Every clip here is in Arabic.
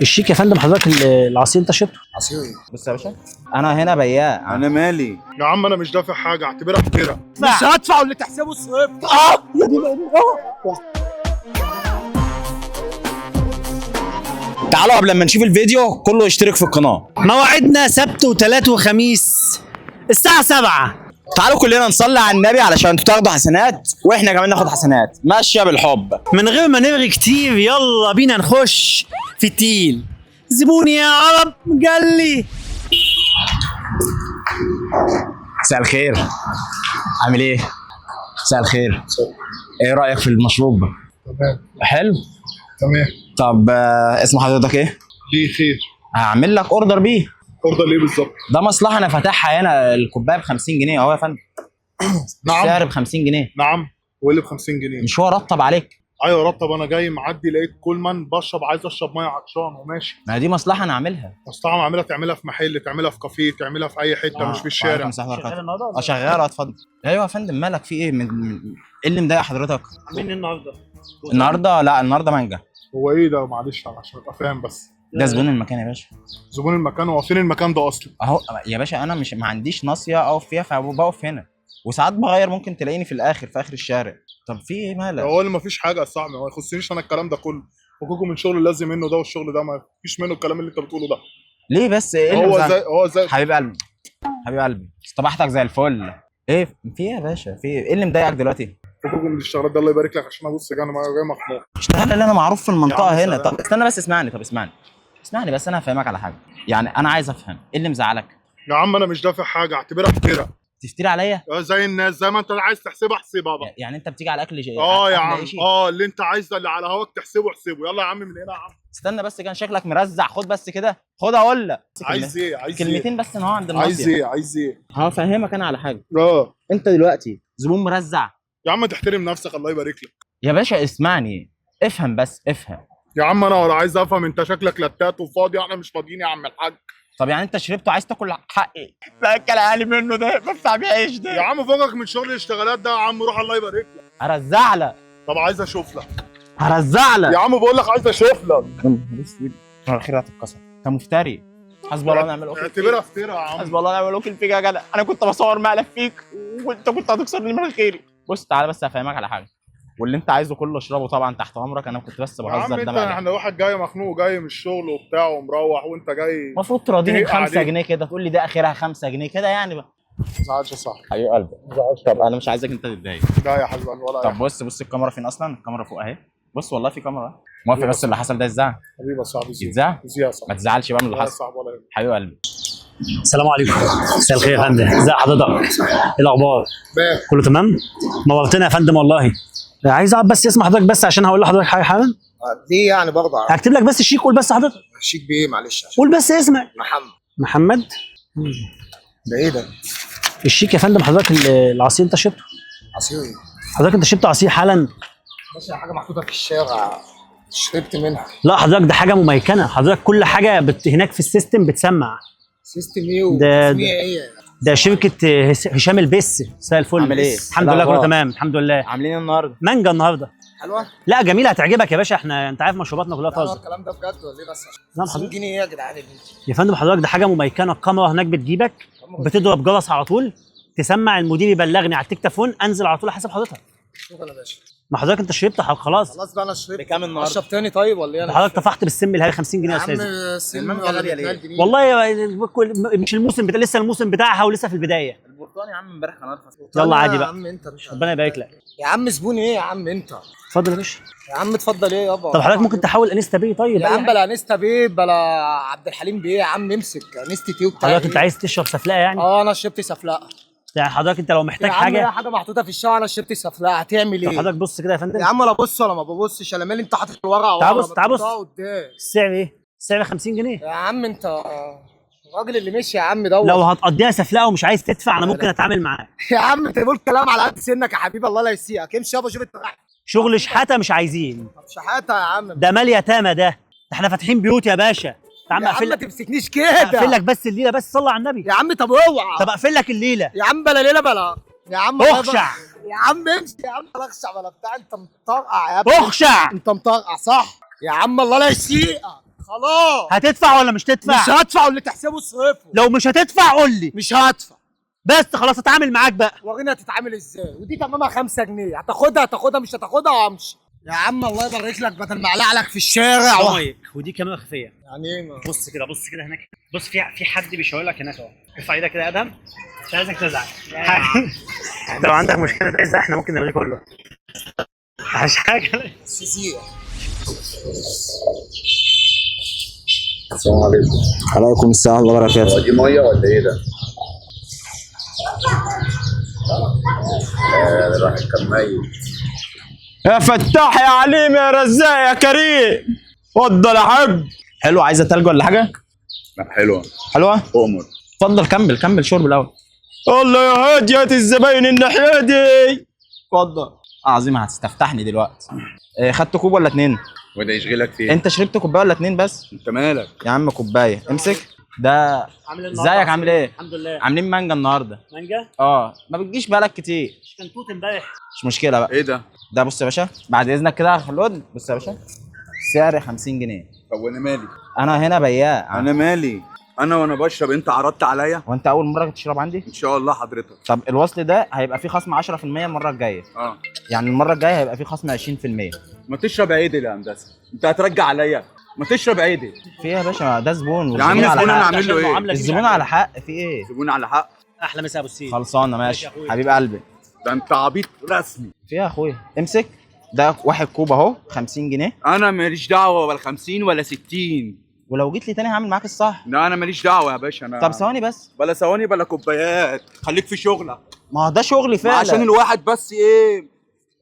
الشيك يا فندم حضرتك العصير انت شربته؟ عصير ايه؟ بص يا باشا، انا هنا بياع. انا مالي يا عم انا مش دافع حاجه، اعتبرها افتراء. مش هدفع واللي تحسبه صرف. تعالوا قبل ما نشوف الفيديو كله يشترك في القناه. مواعيدنا سبت وثلاث وخميس الساعة 7. تعالوا كلنا نصلي على النبي علشان انتوا تاخدوا حسنات واحنا كمان ناخد حسنات. ماشيه بالحب. من غير ما نرغي كتير يلا بينا نخش في التقيل. زبوني يا عرب قال لي. مساء الخير، عامل ايه؟ مساء الخير. ايه رايك في المشروب؟ تمام حلو. تمام. طب اسم حضرتك ايه؟ ليه خير؟ هعمل لك اوردر بيه. اوردر ليه بالظبط؟ ده مصلحه انا فاتحها هنا، الكوبايه ب 50 جنيه اهو يا فندم. نعم. السعر ب 50 جنيه. نعم. هو اللي ب 50 جنيه؟ مش هو رطب عليك؟ ايوه رطب. انا جاي معدي لقيت كولمان بشرب، عايز اشرب ميه عطشان وماشي. ما دي مصلحه انا اعملها. مصلحه اعملها، تعملها في محل، تعملها في كافيه، تعملها في اي حته مش في الشارع. شغال اتفضل. ايوه يا فندم، مالك في ايه؟ ايه اللي مضايق حضرتك؟ مين النهارده؟ النهارده لا، النهارده مانجا. هو ايه ده؟ معلش انا عشان ابقى فاهم بس. ده زبون المكان يا باشا. زبون المكان؟ هو فين المكان ده اصلا؟ اهو يا باشا، انا مش ما عنديش ناصيه اقف فيها فبقف هنا، وساعات بغير ممكن تلاقيني في اخر الشارع. طب في ايه مالك؟ هو اللي مفيش حاجه يا صاحبي، ما يخصنيش انا الكلام ده كله. حقوقه من شغل لازم منه ده، والشغل ده ما فيش منه الكلام اللي انت بتقوله ده. ليه بس؟ ايه اللي هو زي حبيب قلبي، حبيب قلبي، صباحتك زي الفل. ايه في ايه يا باشا؟ في ايه اللي مضايقك دلوقتي؟ حقوقه من الاشتغالات ده، الله يبارك لك، عشان ابص انا جاي مخنوق. اشتغل اللي انا معروف في المنطقه يا عم هنا. سلام. طب استنى بس، اسمعني بس، انا هفهمك على حاجه. يعني انا عايز افهم ايه اللي مزعلك. يا عم انا مش دافع حاجه، اعتبرها افتراء. تفتري عليا؟ زي الناس، زي ما انت عايز تحسبها احسبها بقى. يعني انت بتيجي على اكل شيء؟ يا عم اللي انت عايزه اللي على هواك تحسبه احسبه. يلا يا عم من هنا يا عم. استنى بس، كان شكلك مرزع. خد بس كده، خد اقول لك. عايز ايه؟ كلمتين بس ان هو عند الناصيه. عايز ايه؟ هفهمك انا على حاجه. اه انت دلوقتي زبون مرزع. يا عم تحترم نفسك، الله يبارك لك. يا باشا اسمعني، افهم بس افهم. يا عم انا ولا عايز افهم، انت شكلك لتات وفاضي، احنا مش فاضيين يا عم الحاج. طب يعني انت شربته عايز تاكل حقي؟ لا الكلام اقل منه ده، بدفع بيه عيش ده. يا عم فوقك من شغل الاشتغالات ده يا عم، روح الله يبارك لك. هرزع لك. طب عايز اشوف لك. هرزع لك يا عم بقول لك عايز اشوف لك. الخير هتتكسر. انت مفتري. حسب الله ونعم الوكيل. اعتبرها افتراء يا عم. حسب الله ونعم الوكيل فيك يا جدع. انا كنت بصور مقلب فيك وانت كنت هتكسرني من خيري. بص تعالى بس هفهمك على حاجه، واللي انت عايزه كله اشربه طبعا تحت امرك. انا كنت بس يا بهزر. عم ده انت مقلب. احنا واحد جاي مخنوق، جاي من الشغل وبتاع ومروح، وانت جاي المفروض تراضيني ب تهيق 5 عليك. جنيه كده، تقول لي ده اخرها 5 جنيه كده يعني بقى. ما تزعلش يا صاحبي. حبيب قلبي. طب انا مش عايزك انت تتضايق. لا يا حبيبي ولا طب بص الكاميرا فين اصلا؟ الكاميرا فوق اهي. بص والله في كاميرا. موافق بس اللي حصل ده يتذاع؟ حبيبي يا صاحبي. يتذاع؟ يا صاحبي ما تزعلش بقى من اللي لا يا حصل. صاحبي ولا يهمك. حبيب قلبي. السلام عليكم. مساء الخير يا فندم، ازي حضرتك؟ ايه الاخبار؟ كله تمام؟ نورتنا يا فندم والله. عايز اعرف بس اسم حضرتك بس عشان هقول لحضرتك حاجه حالا. ليه يعني برضه؟ هكتب لك بس الشيك، قول بس حضرتك. شيك بايه معلش؟ عشان قول بس اسمك. محمد. محمد. ده ايه ده؟ الشيك يا فندم حضرتك العصير انت شربته؟ عصير ايه؟ حضرتك انت شربت عصير حالا؟ ماشي، حاجه محطوطه في الشارع شربت منها. لا حضرتك ده حاجه مميكنه، حضرتك كل حاجه هناك في السيستم بتسمع. سيستم ايه ده وتسميع ايه؟ ده شركه هشام البس. مساء الفل. عامل ايه؟ الحمد لله كله تمام الحمد لله. عاملين ايه النهارده؟ مانجا النهارده. حلوه؟ لا جميله هتعجبك يا باشا، احنا انت عارف مشروباتنا كلها لا هو طازه. الكلام ده بجد ولا ايه؟ بس نعم 50 حضرتك. جنيه ايه يا جدعان؟ يا فندم حضرتك ده حاجه مميكنه، الكاميرا هناك بتجيبك، بتضرب جرس على طول، تسمع المدير يبلغني على التكتفون، انزل على طول احاسب حضرتك. شكرا يا باشا. ما حضرتك انت شربت خلاص. خلاص بقى انا شربت. بكام النهارده؟ اشرب تاني طيب ولا ايه؟ انا حضرتك طفحت بالسم اللي هي 50 جنيه يا يا عم استاذ. سن المانجا ولا غالية ب ليه؟ 2 جنيه. والله مش الموسم بتاع، لسه الموسم بتاعها ولسه في البدايه. البرتقال يا عم امبارح كان ارخص. يلا عادي يا بقى. عم انت مش ربنا يبارك لك. يا عم زبون ايه يا عم انت؟ اتفضل يا باشا. يا عم اتفضل ايه يابا؟ طب حضرتك ممكن تحول انستا بي طيب؟ يا عم بلا انستا بيه بلا عبد الحليم بيه، يا عم امسك انستا تيوب بتاعي. حضرتك انت عايز تشرب سفلقه يعني؟ انا شربت سفلقه. يعني حضرتك انت لو محتاج يا عم حاجه. هي حاجه محطوطه في الشارع، انا شربت سفلقه، هتعمل طب ايه؟ حضرتك بص كده يا فندم. يا عم لا بص ولا ما ببصش، انا مالي انت حاطط الورقه تعال ورا، بص تعال بص. بتحطها قدام. السعر ايه؟ السعر 50 جنيه. يا عم انت الراجل اللي مشي يا عم دوت. لو هتقضيها سفلقه ومش عايز تدفع انا ممكن اتعامل معاه. يا عم انت بتقول كلام على قد سنك يا حبيبي، الله لا يسيئك، امشي يابا شوف انت رايح. شغل شحاته مش عايزين. شحاته يا عم. ده مال يتامى ده احنا فاتحين بيوت يا باشا. يا عم يا عم اقفل ما لك، تمسكنيش كده. اقفل لك بس الليله بس صلى على النبي. يا عم طب اوعى. طب اقفل لك الليله. يا عم بلا ليله بلا. يا عم اخشع. يا عم امشي يا عم، بلا اخشع بلا بتاع، انت مطرقع يا ابني. اخشع. انت مطرقع صح يا عم، الله لا يسيئك. خلاص هتدفع ولا مش تدفع؟ مش هدفع، واللي تحسبه اصرفه. لو مش هتدفع قول لي. مش هدفع. بس خلاص اتعامل معاك بقى. وريني هتتعامل ازاي، ودي تمامها 5 جنيه، هتاخدها مش هتاخدها وامشي. يا عم الله يبارك لك، بدل ما اقلع لك في الشارع ضايق. ودي كاميرا خفيه. يعني ايه بص كده هناك. بص في حد بيشاور لك هناك اهو. ارفع ايدك كده يا ادهم، مش عايزك تزعل. لو عندك مشكله تزعل احنا ممكن نلغيه كله. مش حاجه. سيسي. السلام عليكم. عليكم السلام ورحمة الله وبركاته. دي ميه ولا ايه ده؟ الواحد كان ميت. يا فتاح يا عليم يا رزاق يا كريم، اتفضل يا حاج. حلو، عايزه تلج ولا حاجه؟ لا حلوه. حلوه؟ أؤمر. اتفضل كمل شرب الاول. الله يا هادي، هات الزباين الناحيه دي. اتفضل. عظيم، هتستفتحني دلوقتي. خدت كوب ولا 2؟ وده يشغلك فيه؟ انت شربت كوبايه ولا 2 بس؟ انت مالك؟ يا عم كوبايه، امسك ده. ازيك عامل ايه؟ الحمد لله. عاملين مانجا النهارده. مانجا؟ ما بتجيش بالك كتير. كان توت امبارح. مش مشكله بقى. ايه ده؟ ده بص يا باشا، بعد اذنك كده يا خلود. بص يا باشا، سعر 50 جنيه. طب وانا مالي؟ انا هنا بياع. انا مالي؟ انا وانا بشرب انت عرضت عليا؟ وانت اول مره تشرب عندي؟ ان شاء الله حضرتك. طب الوصل ده هيبقى فيه خصم 10% المره الجايه. يعني المره الجايه هيبقى فيه خصم 20%. ما تشرب عيدل يا هندسه، انت هترجع عليا. ما تشرب عيدل في ايه يا باشا؟ ده زبون. يا عم. والزبون على الزبون انا حق. اعمل له ايه؟ الزبون على حق. في ايه؟ زبون على حق. احلى مسا ابو السيد. خلصانه ماشي حبيب قلبي. ده انت عبيط رسمي. في ايه يا اخويا؟ امسك ده، واحد كوب اهو 50 جنيه. انا ماليش دعوه ولا 50 ولا 60. ولو جيت لي تاني هعمل معاك الصح. لا انا ماليش دعوه يا باشا. انا طب ثواني بس. بلا ثواني بلا كوبايات، خليك في شغلك. ما هو ده شغلي فعلا. عشان الواحد بس ايه،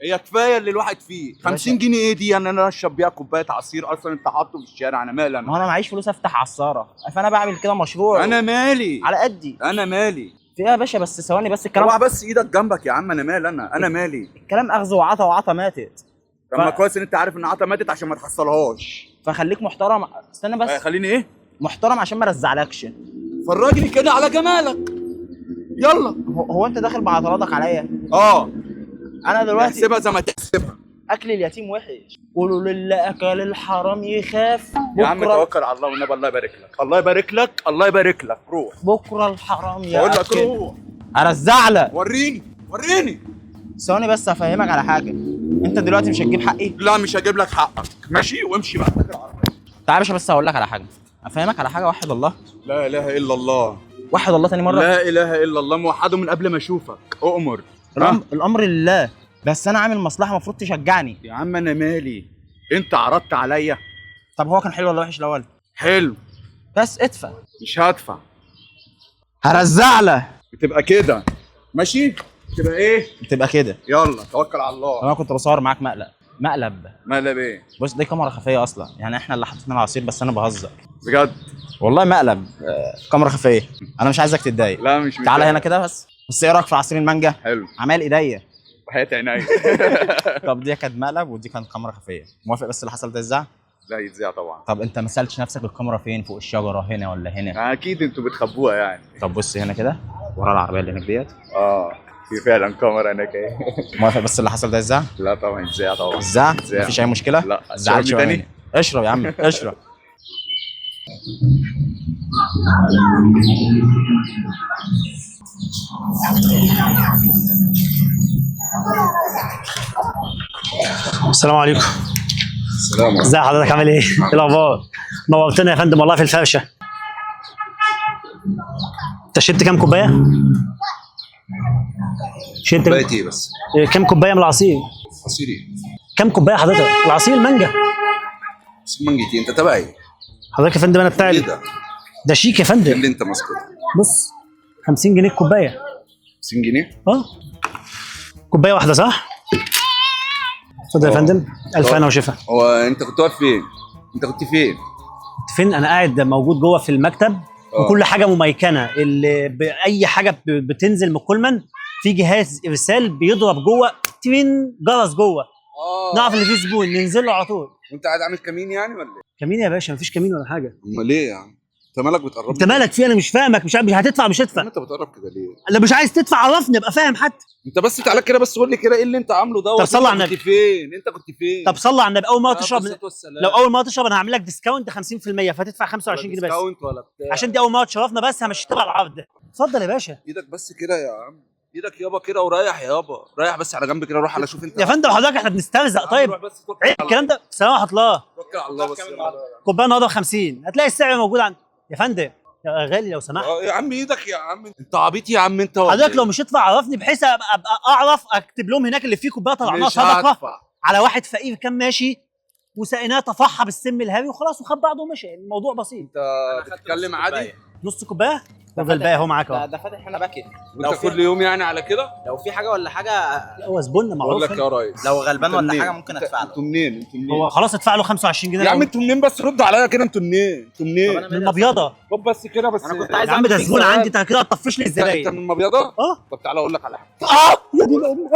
هي كفايه اللي الواحد فيه. 50 جنيه ايه دي؟ انا اشرب بيها كوبايه عصير اصلا انت حاطه في الشارع. انا مالي ما انا؟ هو انا معيش فلوس افتح عصاره، فانا بعمل كده مشروع. انا مالي؟ على قدي. انا مالي؟ في ايه يا باشا؟ بس ثواني بس. الكلام اوعى بس ايدك جنبك يا عم. انا مالي؟ انا مالي؟ الكلام اخذ وعطا، وعطا ماتت. طب ما كويس ان انت عارف ان عطا ماتت عشان ما تحصلهاش. فخليك محترم. استنى بس. خليني ايه؟ محترم عشان ما رزعلكش. فرجني كده على جمالك. يلا. هو انت داخل بعضلاتك عليا؟ انا دلوقتي احسبها زي ما تحسبها. اكل اليتيم وحش. قولوا لله اكل الحرام يخاف. يا عم توكل على الله والنبي. الله يبارك لك، الله يبارك لك، الله يبارك لك. روح بكره الحرام بقول لك ياكل. روح. ارزعلك. وريني. ثواني بس افهمك على حاجه. انت دلوقتي مش هتجيب حقي؟ لا مش هجيب لك حقك. ماشي وامشي بقى. تعال يا باشا بس هقول لك على حاجه. افهمك على حاجه. وحد الله. لا اله الا الله. وحد الله تاني مره. لا اله الا الله. موحده من قبل ما اشوفك. اؤمر. الامر لله. بس انا عامل مصلحه، المفروض تشجعني. يا عم انا مالي؟ انت عرضت عليا. طب هو كان حلو ولا وحش الاول؟ حلو. بس ادفع. مش هدفع. هرزعلك. بتبقى كده ماشي. بتبقى ايه؟ بتبقى كده. يلا توكل على الله. انا كنت بصور معاك مقلب. مقلب ايه؟ بص دي كاميرا خفيه اصلا، يعني احنا اللي حطينا العصير بس انا بهزر. بجد؟ والله مقلب. كاميرا خفيه. انا مش عايزك تتضايق. لا مش تعالى متضايق. هنا كده بس ايه رايك في عصير المانجا؟ حلو. عمال ايديا. وحياة عينيا. طب دي كانت مقلب ودي كانت كاميرا خفيه. موافق بس اللي حصل ده يتذاع؟ لا يتذاع طبعا. طب انت ما سالتش نفسك الكاميرا فين؟ فوق الشجره هنا ولا هنا؟ اكيد انتوا بتخبوها يعني. طب بص هنا كده ورا العربيه اللي هناك ديت. في فعلا كاميرا هناك اهي. موافق بس اللي حصل ده يتذاع؟ لا طبعا يتذاع طبعا. يتذاع؟ يتذاع. مفيش اي مشكله؟ لا. زعلت تشربني تاني؟ تاني؟ اشرب يا عم اشرب. السلام عليكم. السلام. ازي حضرتك عامل ايه؟ ايه الاخبار؟ نورتنا يا فندم والله في الفرشه. انت شربت كام كوبايه؟ شربت بيتي بس. كام كوبايه من العصير؟ عصيري. كام كوبايه حضرتك؟ العصير المانجا. منجتي انت تبعي. حضرتك يا فندم انا بتاعي. ايه ده؟ ده شيك يا فندم. اللي انت ماسكه. بص 50 جنيه الكوبايه. 50 جنيه؟ كوبايه واحده صح؟ اتفضل يا فندم. الف هنا وشفا. هو انت كنت واقف فين؟ انت كنت فين؟ فين؟ انا قاعد موجود جوه في المكتب. وكل حاجه مميكنه. اللي باي حاجه بتنزل من الكولمان في جهاز ارسال بيضرب جوه تين جرس جوه. نعرف اللي فيه زبون ننزل له على طول. وانت قاعد عامل كمين يعني ولا ايه؟ كمين يا باشا؟ مفيش كمين ولا حاجه. امال ايه يعني؟ انت مالك بتقرب انت مالك فيه؟ انا مش فاهمك، مش هتدفع مش هتدفع. انت بتقرب كده ليه؟ لا مش عايز تدفع عرفني ابقى فاهم حتى. انت بس تعالى كده بس قول لي كده ايه اللي انت عامله ده. طب صلي على انت النبي. كنت فين؟ انت كنت فين؟ طب صلي على النبي، اول ما تشرب عليه الصلاة والسلام. لو اول ما تشرب انا هعمل لك ديسكاونت 50% فتدفع 25 جنيه بس، ديسكاونت ولا بتاع. عشان دي اول ما تشرفنا بس همشي تبع العرض ده. اتفضل يا باشا. ايدك بس كده يا عم، ايدك يابا كده وريح يابا، ريح بس على جنب كده، روح على شوف انت يا فندم حضرتك احنا بنسترزق طيب؟ روح بس توكل عيب على الكلام ده. السلام ورحمه الله. توكل على الله بس. كوبايه النهارده 50 هتلاقي السعر موجود عند يا فندم. يا غالي لو سمحت يا عم ايدك يا عم، انت عبيط يا عم انت ولا حضرتك ايه؟ لو مش هتدفع عرفني بحيث ابقى اعرف اكتب لهم هناك اللي فيه كوبايه طلعناها مش صدقه هدفع. على واحد فقير كان ماشي وسقيناه طفحها بالسم الهاري وخلاص وخد بعضه ومشي، الموضوع بسيط. انت بتتكلم عادي نص كوبايه وفي الباقي اهو معاك اهو. ده فاتح هنا باكت. وانت كل يوم يعني على كده؟ لو في حاجه ولا حاجه، لا هو زبون معروف بقول لك يا ريس، لو غلبان انت ولا منين؟ حاجه ممكن ادفع له. انتوا منين؟ انتوا منين؟ هو خلاص ادفع له 25 جنيه يا عم انتوا منين بس رد عليا كده، انتوا منين؟ انتوا منين؟ من المبيضه. طب بس كده بس. انا كنت يا عايز عم اعمل ده فيك زبون سؤال. عندي، انت كده هتطفش لي انت الزباين. من المبيضه؟ اه طب تعالى اقول لك على حاجه. يا دين امي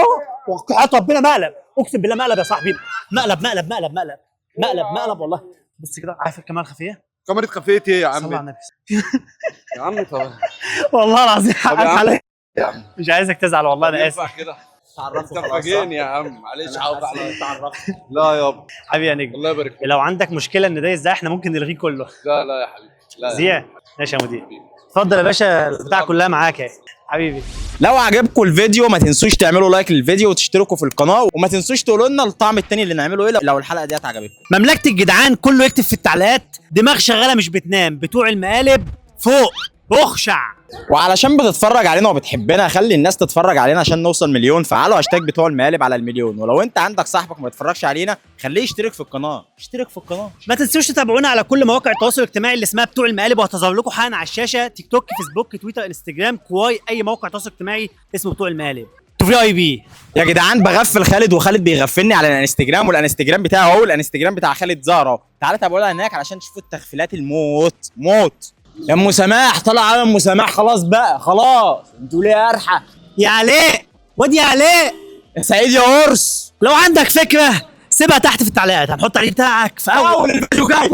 وقعت ربنا مقلب، اقسم بالله مقلب يا صاحبي، مقلب مقلب مقلب مقلب مقلب مقلب والله. بص كده عارف الكاميرا الخفيه؟ كاميرا خفيه ايه يا صلى على عم؟ النبي. يا عم طب والله العظيم طب يا حقك عم. عليا، مش عايزك تزعل والله انا اسف. ينفع كده؟ تعرفه انت خلاص. فاجئني يا عم، معلش عوض عليا. تعرفه. لا يابا حبيبي يا نجم، الله يبارك فيك. لو عندك مشكله ان ده ازاي احنا ممكن نلغيه كله. لا لا يا حبيبي لا زياد ماشي يا مدير، اتفضل يا باشا البتاع كلها معاك اهي حبيبي. لو عجبكم الفيديو ما تنسوش تعملوا لايك للفيديو وتشتركوا في القناه، وما تنسوش تقولوا لنا الطعم التاني اللي نعمله ايه لو الحلقه ديت عجبتكم. مملكه الجدعان كله يكتب في التعليقات دماغ شغاله مش بتنام، بتوع المقالب فوق اخشع. وعلشان بتتفرج علينا وبتحبنا خلي الناس تتفرج علينا عشان نوصل مليون، فعلوا هاشتاج بتوع المقالب على المليون. ولو انت عندك صاحبك ما يتفرجش علينا خليه يشترك في القناه، اشترك في القناه. ما تنسوش تتابعونا على كل مواقع التواصل الاجتماعي اللي اسمها بتوع المقالب، وهتظهر لكم حالا على الشاشه تيك توك فيسبوك تويتر انستجرام كواي، اي موقع تواصل اجتماعي اسمه بتوع المقالب. في اي بي يا جدعان بغفل خالد وخالد بيغفلني على الانستجرام، والانستجرام بتاعه هو الانستجرام بتاع خالد زهره. تعالى تابعونا هناك علشان تشوفوا التغفيلات الموت موت. يا ام سماح طلع على ام سماح، خلاص بقى خلاص، انتوا ليه يا ارحى يا علاء واد يا علاء يا سعيد يا قرص. لو عندك فكره سيبها تحت في التعليقات، هنحط عليه بتاعك في اول الفيديو جاي.